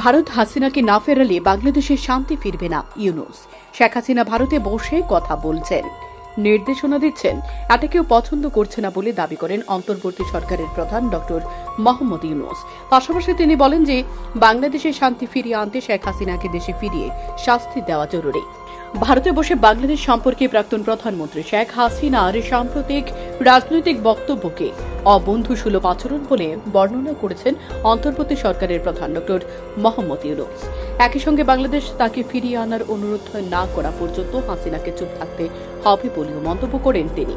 ভারত হাসিনাকে না ফেরালে বাংলাদেশে শান্তি ফিরবে না ইউনূস। শেখ হাসিনা ভারতে বসে কথা বলছেন, নির্দেশনা দিচ্ছেন, এটা কেউ পছন্দ করছে না বলে দাবি করেন অন্তর্বর্তী সরকারের প্রধান ডক্টর মোহাম্মদ ইউনূস। পাশাপাশি তিনি বলেন যে বাংলাদেশে শান্তি ফিরিয়ে আনতে শেখ হাসিনাকে দেশে ফিরিয়ে শাস্তি দেওয়া জরুরি। ভারতে বসে বাংলাদেশ সম্পর্কে প্রাক্তন প্রধানমন্ত্রী শেখ হাসিনার সাম্প্রতিক রাজনৈতিক বক্তব্যকে অবন্ধুসুলভ আচরণ বলে বর্ণনা করেছেন অন্তর্বর্তী সরকারের প্রধান ডক্টর মোহাম্মদ ইউনূস। একই সঙ্গে বাংলাদেশ তাকে ফিরিয়ে আনার অনুরোধ না করা পর্যন্ত হাসিনাকে চুপ থাকতে হবে বলেও মন্তব্য করেন তিনি।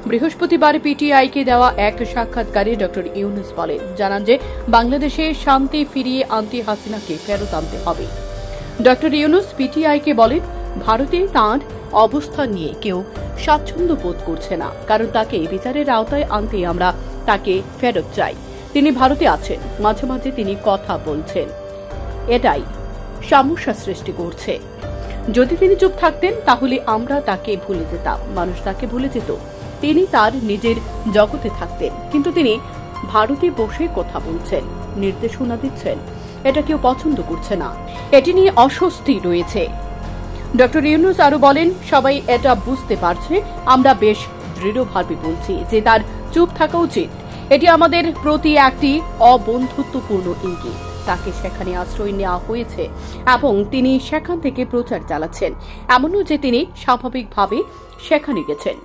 বৃহস্পতিবার পিটিআইকে দেওয়া এক সাক্ষাৎকারে ডক্টর ইউনূস জানান যে বাংলাদেশে শান্তি ফিরিয়ে আনতে হাসিনাকে ফেরত আনতে হবে। ডক্টর ইউনূস পিটিআইকে বলেন, ভারতে তাঁর অবস্থান নিয়ে কেউ স্বাচ্ছন্দ্য বোধ করছে না, কারণ তাকে বিচারের আওতায় আনতে আমরা তাকে ফেরত চাই। তিনি ভারতে আছেন, মাঝে মাঝে তিনি কথা বলছেন, এটাই সমস্যা সৃষ্টি করছে। যদি তিনি চুপ থাকতেন তাহলে আমরা তাকে ভুলে যেতাম, মানুষ তাকে ভুলে যেত, তিনি তার নিজের জগতে থাকতেন। কিন্তু তিনি ভারতে বসে কথা বলছেন, নির্দেশনা দিচ্ছেন, এটা কেউ পছন্দ করছে না, এটি নিয়ে অস্বস্তি রয়েছে। ডক্টর ইউনূস আরো বলেন, সবাই এটা বুঝতে পারছে, আমরা বেশ দৃঢ়ভাবে বলছি যে তার চুপ থাকা উচিত। এটি আমাদের প্রতি একটি অবন্ধুত্বপূর্ণ ইঙ্গিত। তাকে সেখানে আশ্রয় নেওয়া হয়েছে এবং তিনি সেখান থেকে প্রচার চালাচ্ছেন, এমনও যে তিনি স্বাভাবিকভাবে সেখানে গেছেন।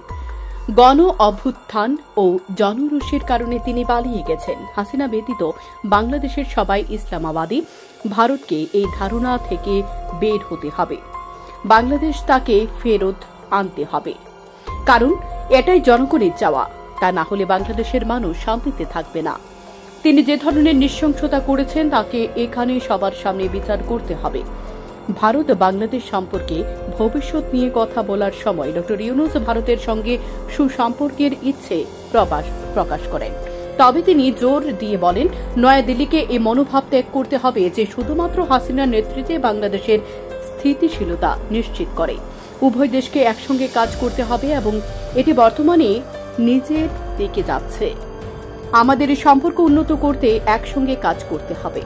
গণ অভ্যুত্থান ও জনরোষের কারণে তিনি পালিয়ে গেছেন। হাসিনা ব্যতীত বাংলাদেশের সবাই ইসলামাবাদী। ভারতকে এই ধারণা থেকে বের হতে হবে, বাংলাদেশ তাকে ফেরত আনতে হবে, কারণ এটাই জনগণের চাওয়া। তা না হলে বাংলাদেশের মানুষ শান্তিতে থাকবে না। তিনি যে ধরনের নৃশংসতা করেছেন তাকে এখানে সবার সামনে বিচার করতে হবে। ভারত বাংলাদেশ সম্পর্কে ভবিষ্যৎ নিয়ে কথা বলার সময় ডক্টর ইউনূস ভারতের সঙ্গে সুসম্পর্কের ইচ্ছে প্রকাশ করেন। তবে তিনি জোর দিয়ে বলেন, নয়াদিল্লিকে এই মনোভাব ত্যাগ করতে হবে যে শুধুমাত্র হাসিনার নেতৃত্বে বাংলাদেশের স্থিতিশীলতা নিশ্চিত করে। উভয় দেশকে একসঙ্গে কাজ করতে হবে এবং এটি বর্তমানে নিজের দিকে যাচ্ছে। আমাদের এই সম্পর্ক উন্নত করতে একসঙ্গে কাজ করতে হবে।